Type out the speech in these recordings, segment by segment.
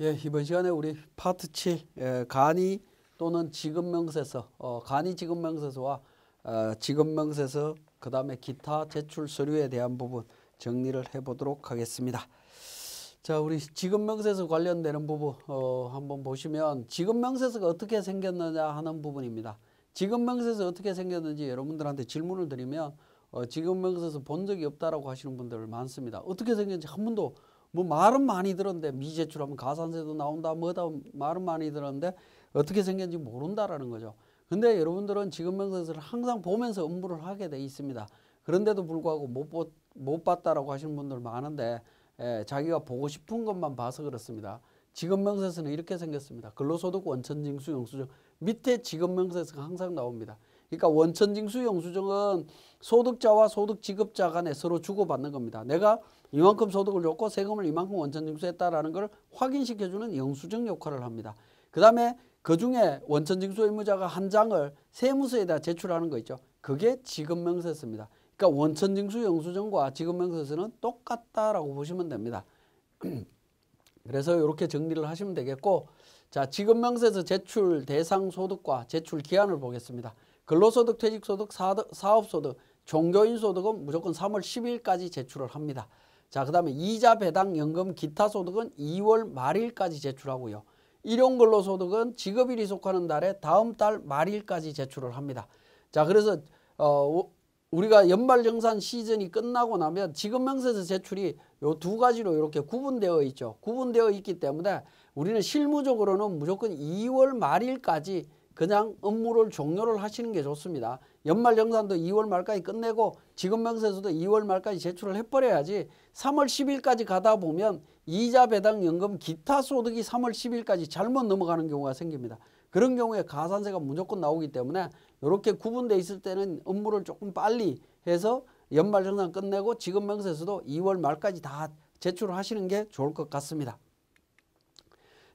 예, 이번 시간에 우리 파트 7 간이 또는 지급명세서 간이 지급명세서와 지급명세서 그 다음에 기타 제출 서류에 대한 부분 정리를 해보도록 하겠습니다. 자, 우리 지급명세서 관련되는 부분 한번 보시면 지급명세서가 어떻게 생겼느냐 하는 부분입니다. 지급명세서 어떻게 생겼는지 여러분들한테 질문을 드리면 지급명세서 본 적이 없다라고 하시는 분들 많습니다. 어떻게 생겼는지 한 번도 뭐 말은 많이 들었는데 미제출하면 가산세도 나온다 뭐다 말은 많이 들었는데 어떻게 생겼는지 모른다라는 거죠. 근데 여러분들은 지급명세서를 항상 보면서 업무를 하게 돼 있습니다. 그런데도 불구하고 못 봤다라고 하시는 분들 많은데 자기가 보고 싶은 것만 봐서 그렇습니다. 지급명세서는 이렇게 생겼습니다. 근로소득 원천징수 영수증 밑에 지급명세서가 항상 나옵니다. 그러니까 원천징수 영수증은 소득자와 소득지급자 간에 서로 주고받는 겁니다. 내가 이만큼 소득을 줬고 세금을 이만큼 원천징수했다라는 걸 확인시켜주는 영수증 역할을 합니다. 그 다음에 그 중에 원천징수 의무자가 한 장을 세무서에다 제출하는 거 있죠. 그게 지급명세서입니다. 그러니까 원천징수 영수증과 지급명세서는 똑같다라고 보시면 됩니다. 그래서 이렇게 정리를 하시면 되겠고, 자, 지급명세서 제출 대상 소득과 제출 기한을 보겠습니다. 근로소득, 퇴직소득, 사업소득, 종교인소득은 무조건 3월 10일까지 제출을 합니다. 자, 그 다음에 이자, 배당, 연금, 기타 소득은 2월 말일까지 제출하고요. 일용근로소득은 지급일이 속하는 달에 다음 달 말일까지 제출을 합니다. 자, 그래서 우리가 연말정산 시즌이 끝나고 나면 지급명세서 제출이 요 두 가지로 이렇게 구분되어 있죠. 구분되어 있기 때문에 우리는 실무적으로는 무조건 2월 말일까지 그냥 업무를 종료를 하시는 게 좋습니다. 연말정산도 2월 말까지 끝내고 지급명세서도 2월 말까지 제출을 해버려야지 3월 10일까지 가다 보면 이자, 배당, 연금, 기타 소득이 3월 10일까지 잘못 넘어가는 경우가 생깁니다. 그런 경우에 가산세가 무조건 나오기 때문에 이렇게 구분되어 있을 때는 업무를 조금 빨리 해서 연말정산 끝내고 지급명세서도 2월 말까지 다 제출을 하시는 게 좋을 것 같습니다.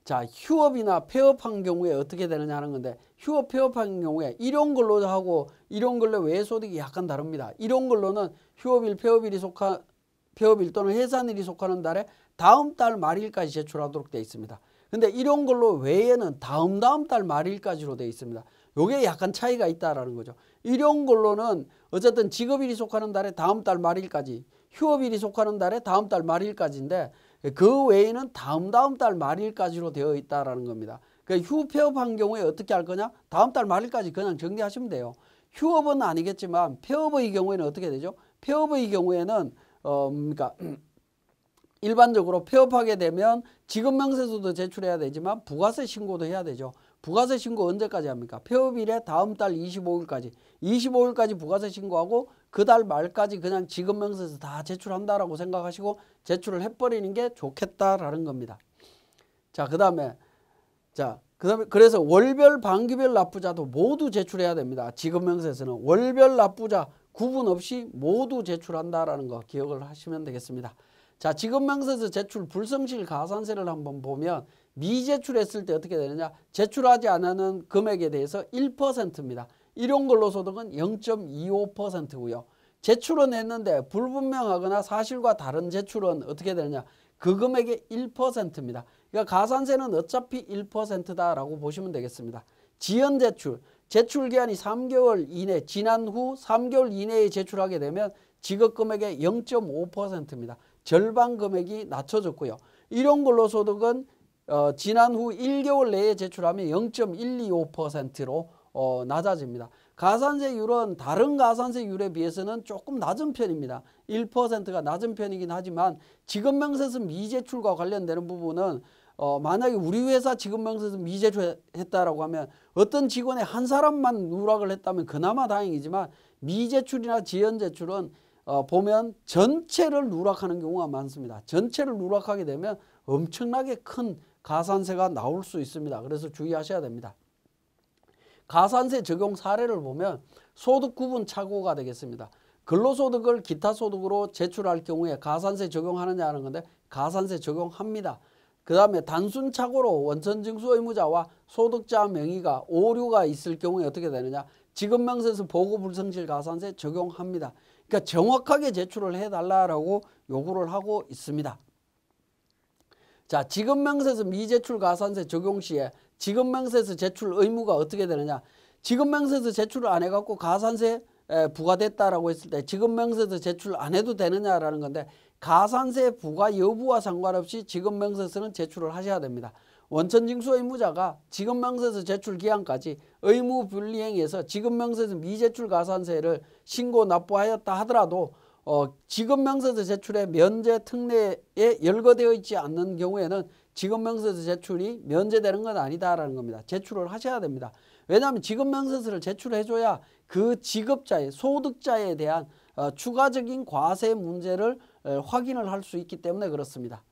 자, 휴업이나 폐업한 경우에 어떻게 되느냐 하는 건데, 휴업, 폐업한 경우에 일용근로하고 일용근로 외소득이 약간 다릅니다. 일용근로는 휴업일, 폐업일 또는 해산일이 속하는 달에 다음 달 말일까지 제출하도록 되어 있습니다. 근데 일용근로 외에는 다음 달 말일까지로 되어 있습니다. 요게 약간 차이가 있다라는 거죠. 일용근로는 어쨌든 지급일이 속하는 달에 다음 달 말일까지, 휴업일이 속하는 달에 다음 달 말일까지인데 그 외에는 다음 달 말일까지로 되어 있다라는 겁니다. 그러니까 휴폐업한 경우에 어떻게 할 거냐? 다음 달 말일까지 그냥 정리하시면 돼요. 휴업은 아니겠지만 폐업의 경우에는 어떻게 되죠? 폐업의 경우에는 그러니까 일반적으로 폐업하게 되면 지급명세서도 제출해야 되지만 부가세 신고도 해야 되죠. 부가세 신고 언제까지 합니까? 폐업일에 다음 달 25일까지 부가세 신고하고 그 달 말까지 그냥 지급명세서 다 제출한다라고 생각하시고 제출을 해버리는 게 좋겠다라는 겁니다. 자, 그다음에 그래서 월별, 반기별 납부자도 모두 제출해야 됩니다. 지급명세서는 월별 납부자 구분 없이 모두 제출한다라는 거 기억을 하시면 되겠습니다. 자, 지급명세서 제출 불성실 가산세를 한번 보면 미제출했을 때 어떻게 되느냐? 제출하지 않는 금액에 대해서 1%입니다. 일용근로소득은 0.25%고요. 제출은 했는데 불분명하거나 사실과 다른 제출은 어떻게 되느냐? 그 금액의 1%입니다. 그러니까 가산세는 어차피 1%다라고 보시면 되겠습니다. 지연제출, 제출기한이 3개월 이내, 지난 후 3개월 이내에 제출하게 되면 지급금액의 0.5%입니다. 절반 금액이 낮춰졌고요. 일용근로소득은 지난 후 1개월 내에 제출하면 0.125%로 낮아집니다. 가산세율은 다른 가산세율에 비해서는 조금 낮은 편입니다. 1%가 낮은 편이긴 하지만 지급명세서 미제출과 관련되는 부분은 만약에 우리 회사 지급명세서 미제출했다라고 하면 어떤 직원의 한 사람만 누락을 했다면 그나마 다행이지만 미제출이나 지연제출은 보면 전체를 누락하는 경우가 많습니다. 전체를 누락하게 되면 엄청나게 큰 가산세가 나올 수 있습니다. 그래서 주의하셔야 됩니다. 가산세 적용 사례를 보면 소득 구분 착오가 되겠습니다. 근로소득을 기타소득으로 제출할 경우에 가산세 적용하느냐 하는 건데 가산세 적용합니다. 그 다음에 단순 착오로 원천징수 의무자와 소득자 명의가 오류가 있을 경우에 어떻게 되느냐? 지급명세서 보고불성실 가산세 적용합니다. 그러니까 정확하게 제출을 해달라고 요구를 하고 있습니다. 자, 지급명세서 미제출 가산세 적용 시에 지급명세서 제출 의무가 어떻게 되느냐. 지급명세서 제출을 안 해갖고 가산세 부과됐다라고 했을 때 지급명세서 제출 안 해도 되느냐라는 건데, 가산세 부과 여부와 상관없이 지급명세서는 제출을 하셔야 됩니다. 원천징수 의무자가 지급명세서 제출 기한까지 의무 불이행해서 지급명세서 미제출 가산세를 신고 납부하였다 하더라도 지급명세서 제출에 면제 특례에 열거되어 있지 않는 경우에는 지급명세서 제출이 면제되는 건 아니다라는 겁니다. 제출을 하셔야 됩니다. 왜냐하면 지급명세서를 제출해줘야 그 지급자의 소득자에 대한 추가적인 과세 문제를 확인을 할 수 있기 때문에 그렇습니다.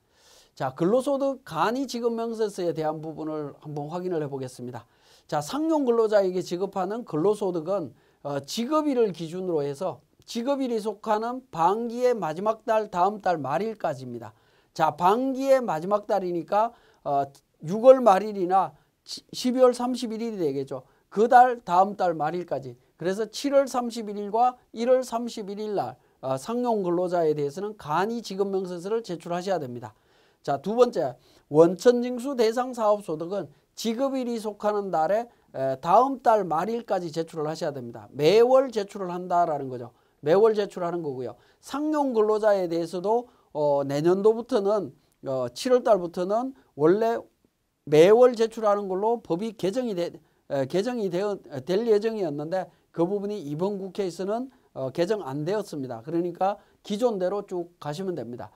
자, 근로소득 간이 지급명세서에 대한 부분을 한번 확인을 해보겠습니다. 자, 상용 근로자에게 지급하는 근로소득은 지급일을 기준으로 해서 지급일이 속하는 반기의 마지막 달 다음 달 말일까지입니다. 자, 반기의 마지막 달이니까 6월 말일이나 12월 31일이 되겠죠. 그 달 다음 달 말일까지. 그래서 7월 31일과 1월 31일 날 상용 근로자에 대해서는 간이 지급명세서를 제출하셔야 됩니다. 자, 두 번째, 원천징수 대상 사업소득은 지급일이 속하는 달에 다음 달 말일까지 제출을 하셔야 됩니다. 매월 제출을 한다라는 거죠. 매월 제출하는 거고요. 상용 근로자에 대해서도 내년도부터는 7월 달부터는 원래 매월 제출하는 걸로 법이 개정이 될 예정이었는데 그 부분이 이번 국회에서는 개정 안 되었습니다. 그러니까 기존대로 쭉 가시면 됩니다.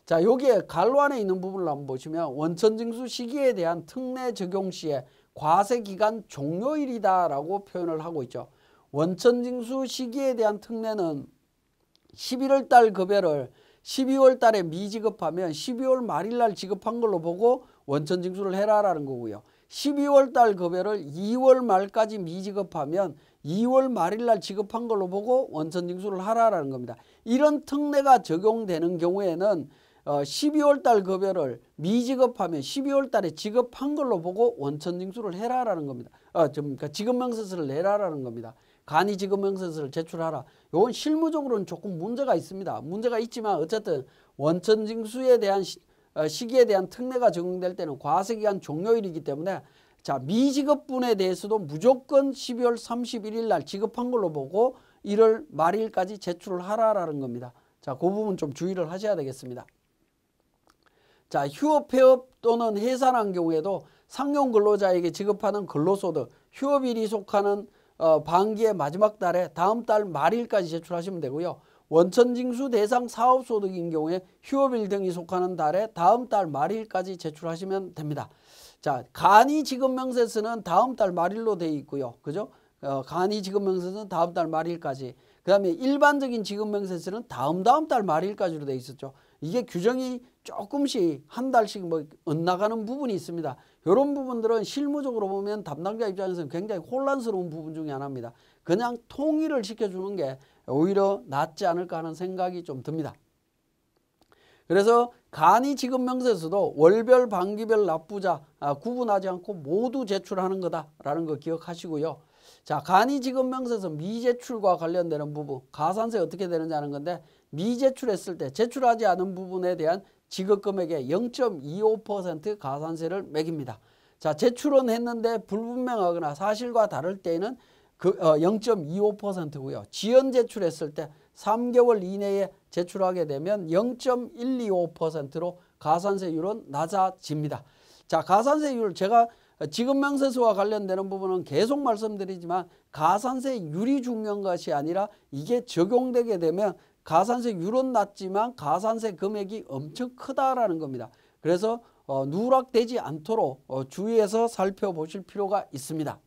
자, 여기에 갈로안에 있는 부분을 한번 보시면 원천징수 시기에 대한 특례 적용 시에 과세기간 종료일이다라고 표현을 하고 있죠. 원천징수 시기에 대한 특례는 11월 달 급여를 12월 달에 미지급하면 12월 말일 날 지급한 걸로 보고 원천징수를 해라라는 거고요. 12월 달 급여를 2월 말까지 미지급하면 2월 말일 날 지급한 걸로 보고 원천징수를 하라라는 겁니다. 이런 특례가 적용되는 경우에는 12월 달 급여를 미지급하면 12월 달에 지급한 걸로 보고 원천징수를 해라라는 겁니다. 그러니까 지급명세서를 내라라는 겁니다. 간이 지급명세서를 제출하라. 이건 실무적으로는 조금 문제가 있습니다. 문제가 있지만 어쨌든 원천징수에 대한 시기에 대한 특례가 적용될 때는 과세기간 종료일이기 때문에 자, 미지급분에 대해서도 무조건 12월 31일 날 지급한 걸로 보고 1월 말일까지 제출을 하라라는 겁니다. 자, 그 부분 좀 주의를 하셔야 되겠습니다. 자, 휴업, 폐업 또는 해산한 경우에도 상용 근로자에게 지급하는 근로소득, 휴업일이 속하는 반기의 마지막 달에 다음 달 말일까지 제출하시면 되고요. 원천징수 대상 사업소득인 경우에 휴업일 등이 속하는 달에 다음 달 말일까지 제출하시면 됩니다. 자, 간이 지급명세서는 다음 달 말일로 되어 있고요. 그죠? 간이 지급명세서는 다음 달 말일까지. 그 다음에 일반적인 지급명세서는 다음 달 말일까지로 되어 있었죠. 이게 규정이 조금씩 한 달씩 뭐 엇나가는 부분이 있습니다. 이런 부분들은 실무적으로 보면 담당자 입장에서는 굉장히 혼란스러운 부분 중에 하나입니다. 그냥 통일을 시켜주는 게 오히려 낫지 않을까 하는 생각이 좀 듭니다. 그래서 간이 지급명세서도 월별, 반기별 납부자 구분하지 않고 모두 제출하는 거다라는 거 기억하시고요. 자, 간이 지급명세서 미제출과 관련되는 부분, 가산세 어떻게 되는지 하는 건데, 미제출했을 때 제출하지 않은 부분에 대한 지급금액의 0.25% 가산세를 매깁니다. 자, 제출은 했는데 불분명하거나 사실과 다를 때에는 0.25%고요. 지연 제출했을 때 3개월 이내에 제출하게 되면 0.125%로 가산세율은 낮아집니다. 자, 가산세율 제가 지급명세서와 관련되는 부분은 계속 말씀드리지만 가산세율이 중요한 것이 아니라 이게 적용되게 되면 가산세율은 낮지만 가산세 금액이 엄청 크다라는 겁니다. 그래서 누락되지 않도록 주의해서 살펴보실 필요가 있습니다.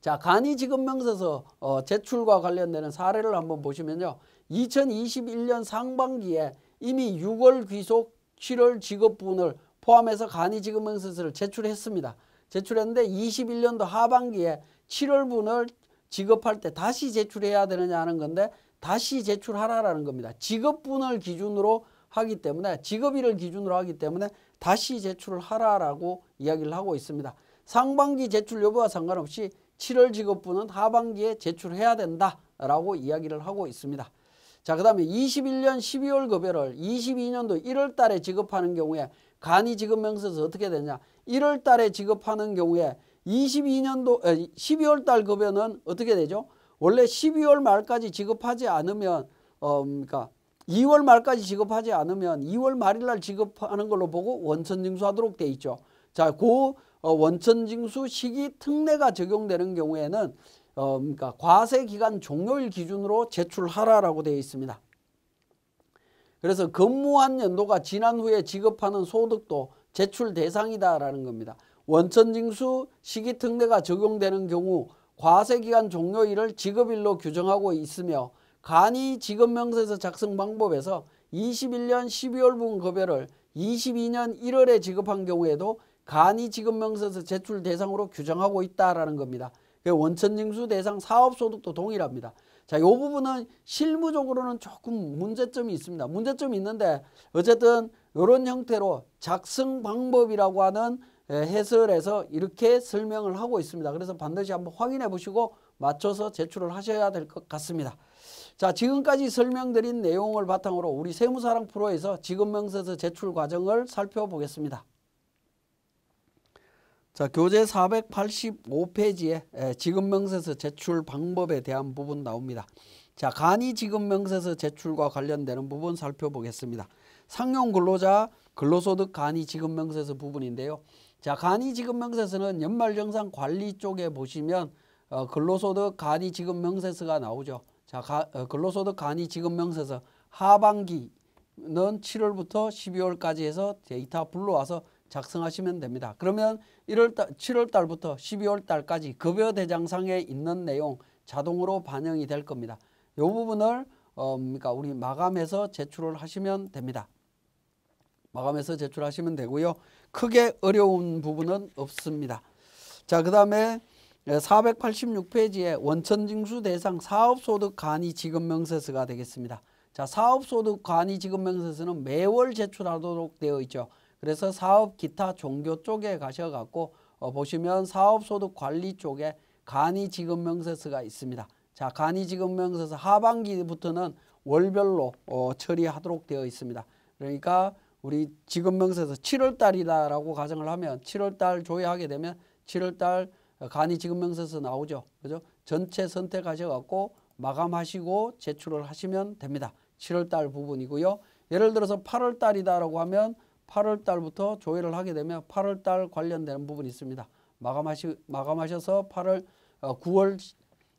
자, 간이 지급명세서 제출과 관련되는 사례를 한번 보시면요. 2021년 상반기에 이미 6월 귀속 7월 지급분을 포함해서 간이 지급명세서를 제출했습니다. 제출했는데 21년도 하반기에 7월분을 지급할 때 다시 제출해야 되느냐 하는 건데 다시 제출하라라는 겁니다. 지급분을 기준으로 하기 때문에 지급일을 기준으로 하기 때문에 다시 제출을 하라라고 이야기를 하고 있습니다. 상반기 제출 여부와 상관없이 7월 지급분은 하반기에 제출해야 된다라고 이야기를 하고 있습니다. 자, 그 다음에 21년 12월 급여를 22년도 1월 달에 지급하는 경우에 간이지급명세서 어떻게 되냐. 1월 달에 지급하는 경우에 22년도 12월 달 급여는 어떻게 되죠? 원래 12월 말까지 지급하지 않으면 그러니까 2월 말까지 지급하지 않으면 2월 말일 날 지급하는 걸로 보고 원천징수하도록 돼 있죠. 자, 그 원천징수 시기 특례가 적용되는 경우에는 그러니까 과세기간 종료일 기준으로 제출하라라고 되어 있습니다. 그래서 근무한 연도가 지난 후에 지급하는 소득도 제출 대상이다라는 겁니다. 원천징수 시기 특례가 적용되는 경우 과세기간 종료일을 지급일로 규정하고 있으며 간이지급명세서 작성 방법에서 21년 12월분 급여를 22년 1월에 지급한 경우에도 간이지급명세서 제출 대상으로 규정하고 있다라는 겁니다. 원천징수 대상 사업소득도 동일합니다. 자, 이 부분은 실무적으로는 조금 문제점이 있습니다. 문제점이 있는데 어쨌든 이런 형태로 작성 방법이라고 하는 해설에서 이렇게 설명을 하고 있습니다. 그래서 반드시 한번 확인해 보시고 맞춰서 제출을 하셔야 될 것 같습니다. 자, 지금까지 설명드린 내용을 바탕으로 우리 세무사랑 프로에서 지급명세서 제출 과정을 살펴보겠습니다. 자, 교재 485페이지에 지급명세서 제출 방법에 대한 부분 나옵니다. 자, 간이지급명세서 제출과 관련되는 부분 살펴보겠습니다. 상용 근로자 근로소득 간이지급명세서 부분인데요. 자, 간이지급명세서는 연말정산 관리 쪽에 보시면 근로소득 간이지급명세서가 나오죠. 자, 근로소득 간이지급명세서 하반기는 7월부터 12월까지 해서 데이터 불러와서 작성하시면 됩니다. 그러면 7월 달부터 12월 달까지 급여 대장상에 있는 내용 자동으로 반영이 될 겁니다. 이 부분을 그러니까 우리 마감해서 제출을 하시면 됩니다. 마감해서 제출하시면 되고요. 크게 어려운 부분은 없습니다. 자, 그 다음에 486페이지에 원천징수 대상 사업소득 간이지급명세서가 되겠습니다. 자, 사업소득 간이지급명세서는 매월 제출하도록 되어 있죠. 그래서 사업 기타 종교 쪽에 가셔갖고 보시면 사업소득 관리 쪽에 간이지급명세서가 있습니다. 자, 간이지급명세서 하반기부터는 월별로 처리하도록 되어 있습니다. 그러니까 우리 지급명세서 7월 달이다라고 가정을 하면 7월 달 조회하게 되면 7월 달 간이지급명세서 나오죠. 그죠? 전체 선택하셔갖고 마감하시고 제출을 하시면 됩니다. 7월 달 부분이고요. 예를 들어서 8월 달이다라고 하면 8월 달부터 조회를 하게 되면 8월 달 관련되는 부분이 있습니다. 마감하셔서 9월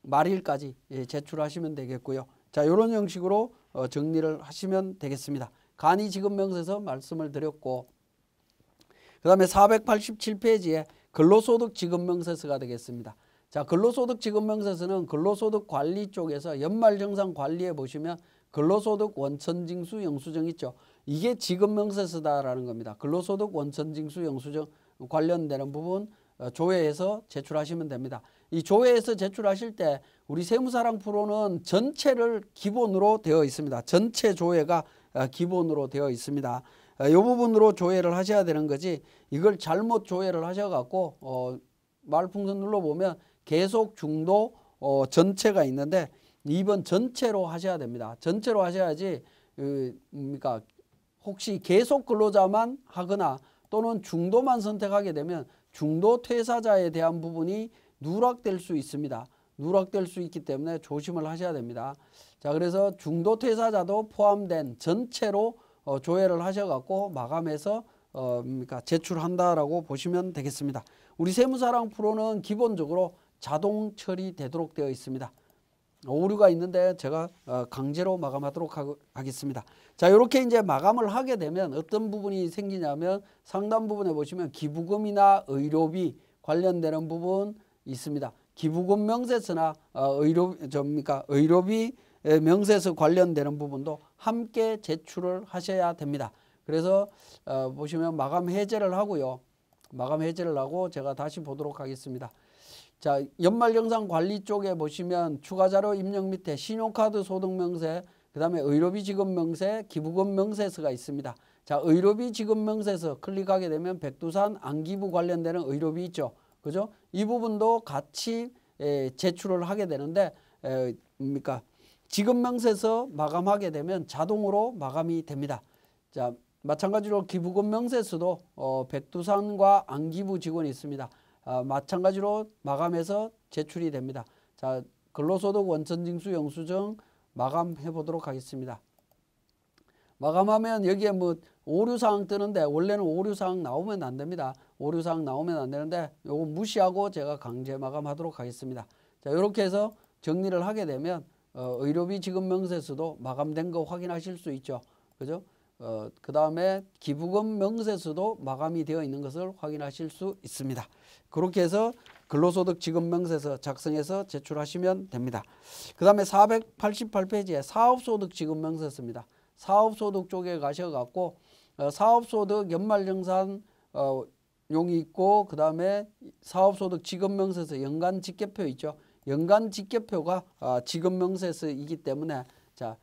말일까지 제출하시면 되겠고요. 자, 이런 형식으로 정리를 하시면 되겠습니다. 간이지급명세서 말씀을 드렸고, 그 다음에 487페이지에 근로소득 지급명세서가 되겠습니다. 자, 근로소득 지급명세서는 근로소득 관리 쪽에서 연말정산 관리에 보시면 근로소득 원천징수 영수증 있죠. 이게 지급명세서다라는 겁니다. 근로소득 원천징수 영수증 관련되는 부분 조회해서 제출하시면 됩니다. 이 조회해서 제출하실 때 우리 세무사랑 프로는 전체를 기본으로 되어 있습니다. 전체 조회가 기본으로 되어 있습니다. 이 부분으로 조회를 하셔야 되는 거지, 이걸 잘못 조회를 하셔갖고 말풍선 눌러보면 계속 중도 전체가 있는데 2번 전체로 하셔야 됩니다. 전체로 하셔야지 그러니까 혹시 계속 근로자만 하거나 또는 중도만 선택하게 되면 중도 퇴사자에 대한 부분이 누락될 수 있습니다. 누락될 수 있기 때문에 조심을 하셔야 됩니다. 자, 그래서 중도 퇴사자도 포함된 전체로 조회를 하셔갖고 마감해서 그러니까 제출한다라고 보시면 되겠습니다. 우리 세무사랑 프로는 기본적으로 자동 처리되도록 되어 있습니다. 오류가 있는데 제가 강제로 마감하도록 하겠습니다. 자, 이렇게 이제 마감을 하게 되면 어떤 부분이 생기냐면 상단 부분에 보시면 기부금이나 의료비 관련되는 부분 있습니다. 기부금 명세서나 의료비 명세서 관련되는 부분도 함께 제출을 하셔야 됩니다. 그래서 보시면 마감 해제를 하고요. 마감 해제를 하고 제가 다시 보도록 하겠습니다. 자, 연말정산 관리 쪽에 보시면 추가자료 입력 밑에 신용카드 소득명세, 그 다음에 의료비 지급명세, 기부금 명세서가 있습니다. 자, 의료비 지급명세서 클릭하게 되면 백두산 안기부 관련되는 의료비 있죠. 그죠? 이 부분도 같이 제출을 하게 되는데 지급명세서 마감하게 되면 자동으로 마감이 됩니다. 자, 마찬가지로 기부금 명세서도 백두산과 안기부 직원이 있습니다. 마찬가지로 마감해서 제출이 됩니다. 자, 근로소득 원천징수 영수증 마감해 보도록 하겠습니다. 마감하면 여기에 뭐 오류사항 뜨는데 원래는 오류사항 나오면 안 됩니다. 오류사항 나오면 안 되는데 요거 무시하고 제가 강제 마감하도록 하겠습니다. 자, 이렇게 해서 정리를 하게 되면 의료비 지급 명세서도 마감된 거 확인하실 수 있죠. 그죠? 그 다음에 기부금 명세서도 마감이 되어 있는 것을 확인하실 수 있습니다. 그렇게 해서 근로소득 지급 명세서 작성해서 제출하시면 됩니다. 그 다음에 488페이지에 사업소득 지급 명세서입니다. 사업소득 쪽에 가셔갖고 사업소득 연말정산 용이 있고 그 다음에 사업소득 지급명세서 연간직계표 있죠. 연간직계표가 지급명세서이기 때문에 자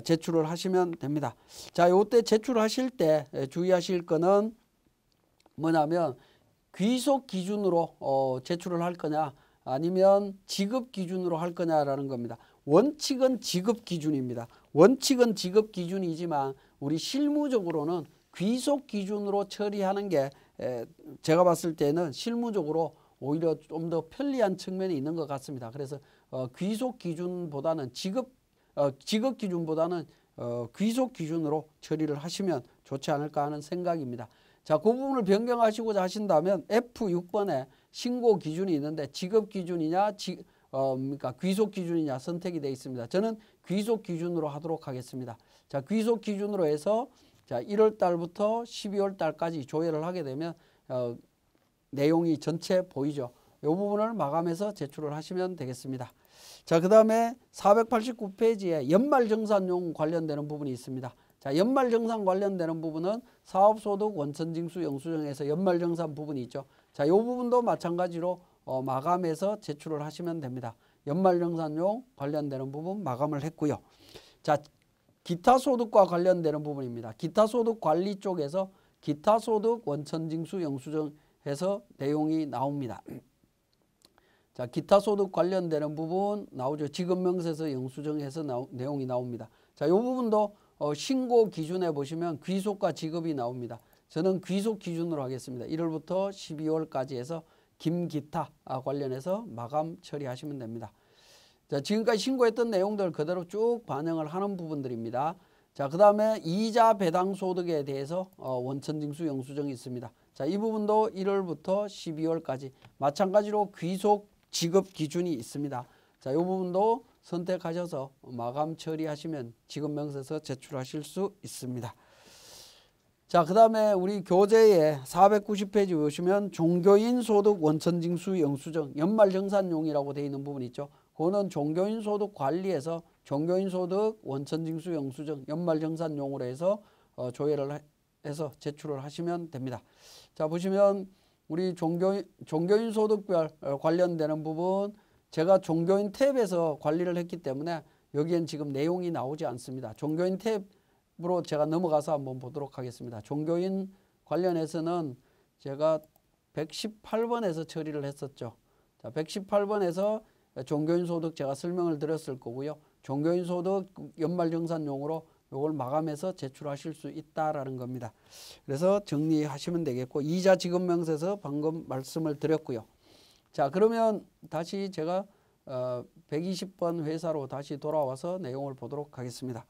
제출을 하시면 됩니다. 자, 요때 제출하실 때 주의하실 거는 뭐냐면 귀속 기준으로 제출을 할 거냐 아니면 지급 기준으로 할 거냐라는 겁니다. 원칙은 지급 기준입니다. 원칙은 지급 기준이지만 우리 실무적으로는 귀속 기준으로 처리하는 게 제가 봤을 때는 실무적으로 오히려 좀 더 편리한 측면이 있는 것 같습니다. 그래서 귀속 기준보다는 지급 기준보다는 귀속 기준으로 처리를 하시면 좋지 않을까 하는 생각입니다. 자, 그 부분을 변경하시고자 하신다면 F6번에 신고 기준이 있는데 지급 기준이냐 그러니까 귀속 기준이냐 선택이 되어 있습니다. 저는 귀속 기준으로 하도록 하겠습니다. 자, 귀속 기준으로 해서 자 1월 달부터 12월 달까지 조회를 하게 되면 내용이 전체 보이죠. 이 부분을 마감해서 제출을 하시면 되겠습니다. 자, 그 다음에 489페이지에 연말정산용 관련되는 부분이 있습니다. 자, 연말정산 관련되는 부분은 사업소득 원천징수 영수증에서 연말정산 부분이 있죠. 자, 이 부분도 마찬가지로 마감해서 제출을 하시면 됩니다. 연말정산용 관련되는 부분 마감을 했고요. 자, 기타소득과 관련되는 부분입니다. 기타소득 관리 쪽에서 기타소득 원천징수 영수증에서 내용이 나옵니다. 자, 기타소득 관련되는 부분 나오죠. 지급명세서 영수증에서 내용이 나옵니다. 자, 이 부분도 신고 기준에 보시면 귀속과 지급이 나옵니다. 저는 귀속 기준으로 하겠습니다. 1월부터 12월까지 해서 김기타 관련해서 마감 처리하시면 됩니다. 자, 지금까지 신고했던 내용들 그대로 쭉 반영을 하는 부분들입니다. 자, 그 다음에 이자 배당 소득에 대해서 원천징수 영수증이 있습니다. 자, 이 부분도 1월부터 12월까지 마찬가지로 귀속 지급 기준이 있습니다. 자, 이 부분도 선택하셔서 마감 처리하시면 지급명세서 제출하실 수 있습니다. 자, 그 다음에 우리 교재에 490페이지 보시면 종교인 소득 원천징수 영수증 연말정산용이라고 되어 있는 부분이 있죠. 그거는 종교인 소득 관리에서 종교인 소득 원천징수 영수증 연말정산용으로 해서 조회를 해서 제출을 하시면 됩니다. 자, 보시면 우리 종교인 소득별 관련되는 부분 제가 종교인 탭에서 관리를 했기 때문에 여기엔 지금 내용이 나오지 않습니다. 종교인 탭으로 제가 넘어가서 한번 보도록 하겠습니다. 종교인 관련해서는 제가 118번에서 처리를 했었죠. 자, 118번에서 종교인 소득 제가 설명을 드렸을 거고요. 종교인 소득 연말정산용으로 이걸 마감해서 제출하실 수 있다라는 겁니다. 그래서 정리하시면 되겠고 이자 지급명세서 방금 말씀을 드렸고요. 자, 그러면 다시 제가 120번 회사로 다시 돌아와서 내용을 보도록 하겠습니다.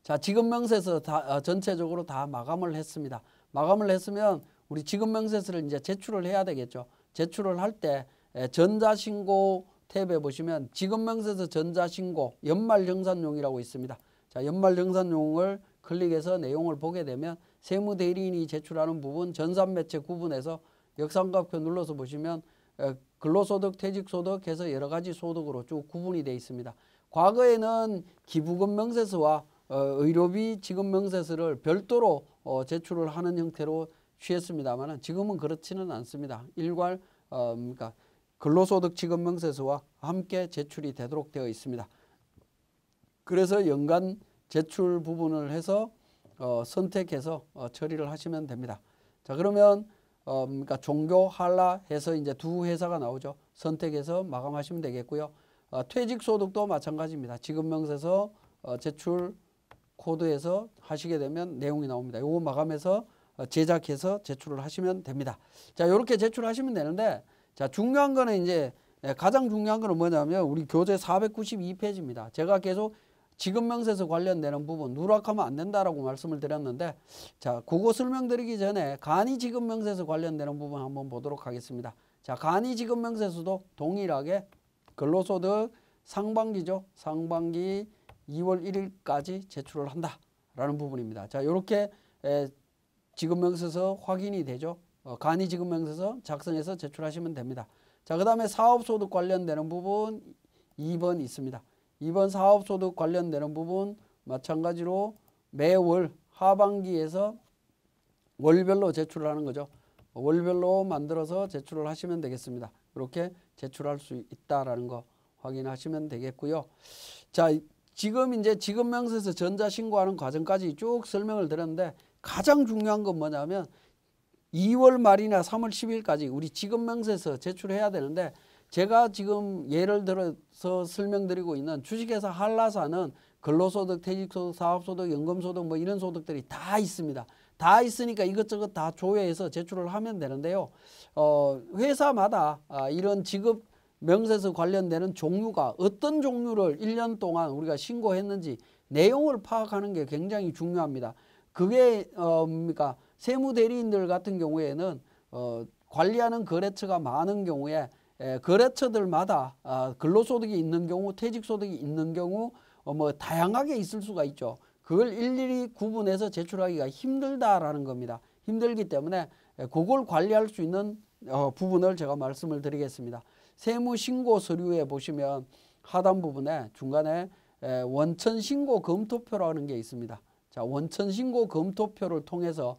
자, 지급명세서 전체적으로 다 마감을 했습니다. 마감을 했으면 우리 지급명세서를 이제 제출을 해야 되겠죠. 제출을 할 때 전자신고 탭에 보시면 지급명세서 전자신고 연말정산용이라고 있습니다. 자, 연말정산용을 클릭해서 내용을 보게 되면 세무대리인이 제출하는 부분 전산매체 구분해서 역삼각표 눌러서 보시면 근로소득, 퇴직소득 해서 여러 가지 소득으로 쭉 구분이 되어 있습니다. 과거에는 기부금 명세서와 의료비 지급 명세서를 별도로 제출을 하는 형태로 취했습니다만 지금은 그렇지는 않습니다. 일괄 그러니까 근로소득 지급 명세서와 함께 제출이 되도록 되어 있습니다. 그래서 연간 제출 부분을 해서 선택해서 처리를 하시면 됩니다. 자, 그러면 그러니까 종교 한라 해서 이제 두 회사가 나오죠. 선택해서 마감하시면 되겠고요. 퇴직소득도 마찬가지입니다. 지급명세서 제출 코드에서 하시게 되면 내용이 나옵니다. 요거 마감해서 제작해서 제출을 하시면 됩니다. 자, 요렇게 제출하시면 되는데, 자, 중요한 거는 이제 가장 중요한 거는 뭐냐면 우리 교재 492페이지입니다. 제가 계속 지급명세서 관련되는 부분 누락하면 안 된다라고 말씀을 드렸는데, 자, 그거 설명드리기 전에 간이지급명세서 관련되는 부분 한번 보도록 하겠습니다. 자, 간이지급명세서도 동일하게 근로소득 상반기죠. 상반기 2월 1일까지 제출을 한다라는 부분입니다. 자, 이렇게 지급명세서 확인이 되죠. 간이지급명세서 작성해서 제출하시면 됩니다. 자, 그 다음에 사업소득 관련되는 부분 2번 있습니다. 2번 사업소득 관련되는 부분 마찬가지로 매월 하반기에서 월별로 제출을 하는 거죠. 월별로 만들어서 제출을 하시면 되겠습니다. 이렇게 제출할 수 있다라는 거 확인하시면 되겠고요. 자, 지금 이제 지급명세서 전자신고하는 과정까지 쭉 설명을 드렸는데, 가장 중요한 건 뭐냐면 2월 말이나 3월 10일까지 우리 지급명세서 제출해야 되는데, 제가 지금 예를 들어서 설명드리고 있는 주식회사 한라사는 근로소득, 퇴직소득, 사업소득, 연금소득 뭐 이런 소득들이 다 있습니다. 다 있으니까 이것저것 다 조회해서 제출을 하면 되는데요. 회사마다 이런 지급 명세서 관련되는 종류가 어떤 종류를 1년 동안 우리가 신고했는지 내용을 파악하는 게 굉장히 중요합니다. 그게 뭡니까? 세무대리인들 같은 경우에는 관리하는 거래처가 많은 경우에 거래처들마다 근로소득이 있는 경우, 퇴직소득이 있는 경우 뭐 다양하게 있을 수가 있죠. 그걸 일일이 구분해서 제출하기가 힘들다라는 겁니다. 힘들기 때문에 그걸 관리할 수 있는 부분을 제가 말씀을 드리겠습니다. 세무신고 서류에 보시면 하단 부분에 중간에 원천신고 검토표라는 게 있습니다. 자, 원천신고 검토표를 통해서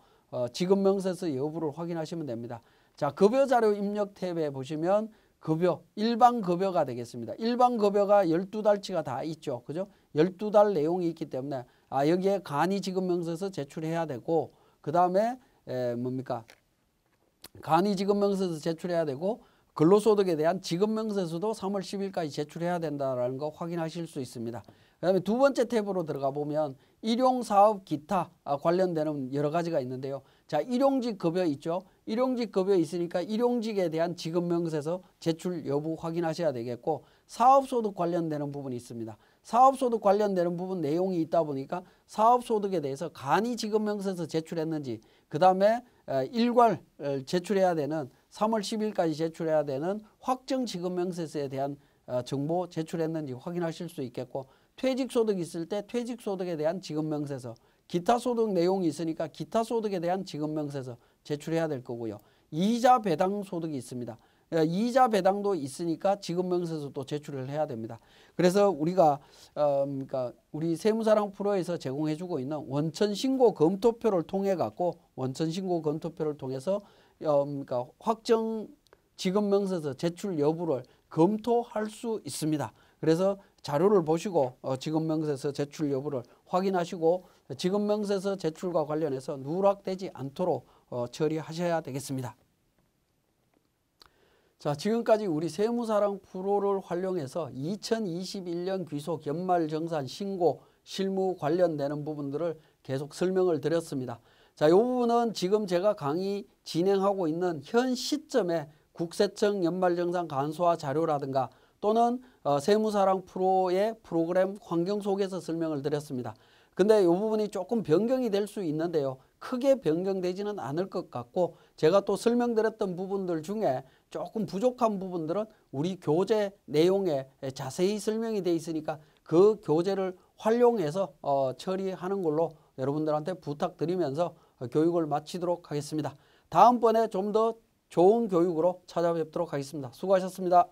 지급명세서 여부를 확인하시면 됩니다. 자, 급여자료 입력 탭에 보시면 급여, 일반 급여가 되겠습니다. 일반 급여가 12달치가 다 있죠. 그죠? 12달 내용이 있기 때문에 여기에 간이지급명세서 제출해야 되고, 그 다음에 뭡니까? 간이지급명세서 제출해야 되고, 근로소득에 대한 지급명세서도 3월 10일까지 제출해야 된다는 거 확인하실 수 있습니다. 그 다음에 두 번째 탭으로 들어가 보면 일용사업 기타 관련되는 여러 가지가 있는데요. 자, 일용직 급여 있죠. 일용직 급여 있으니까 일용직에 대한 지급명세서 제출 여부 확인하셔야 되겠고, 사업소득 관련되는 부분이 있습니다. 사업소득 관련되는 부분 내용이 있다 보니까 사업소득에 대해서 간이지급명세서 제출했는지, 그 다음에 일괄 제출해야 되는 3월 10일까지 제출해야 되는 확정지급명세서에 대한 정보 제출했는지 확인하실 수 있겠고, 퇴직소득 있을 때 퇴직소득에 대한 지급명세서, 기타소득 내용이 있으니까 기타소득에 대한 지급명세서 제출해야 될 거고요. 이자 배당 소득이 있습니다. 이자 배당도 있으니까 지급명세서도 제출을 해야 됩니다. 그래서 우리가 그러니까 우리 세무사랑 프로에서 제공해주고 있는 원천신고 검토표를 통해 갖고 원천신고 검토표를 통해서 그러니까 확정 지급명세서 제출 여부를 검토할 수 있습니다. 그래서 자료를 보시고 지급명세서 제출 여부를 확인하시고 지급명세서 제출과 관련해서 누락되지 않도록 처리하셔야 되겠습니다. 자, 지금까지 우리 세무사랑 프로를 활용해서 2021년 귀속 연말정산 신고 실무 관련되는 부분들을 계속 설명을 드렸습니다. 자, 이 부분은 지금 제가 강의 진행하고 있는 현 시점에 국세청 연말정산 간소화 자료라든가 또는 세무사랑 프로의 프로그램 환경 속에서 설명을 드렸습니다. 근데 이 부분이 조금 변경이 될 수 있는데요. 크게 변경되지는 않을 것 같고, 제가 또 설명드렸던 부분들 중에 조금 부족한 부분들은 우리 교재 내용에 자세히 설명이 되어 있으니까 그 교재를 활용해서 처리하는 걸로 여러분들한테 부탁드리면서 교육을 마치도록 하겠습니다. 다음번에 좀 더 좋은 교육으로 찾아뵙도록 하겠습니다. 수고하셨습니다.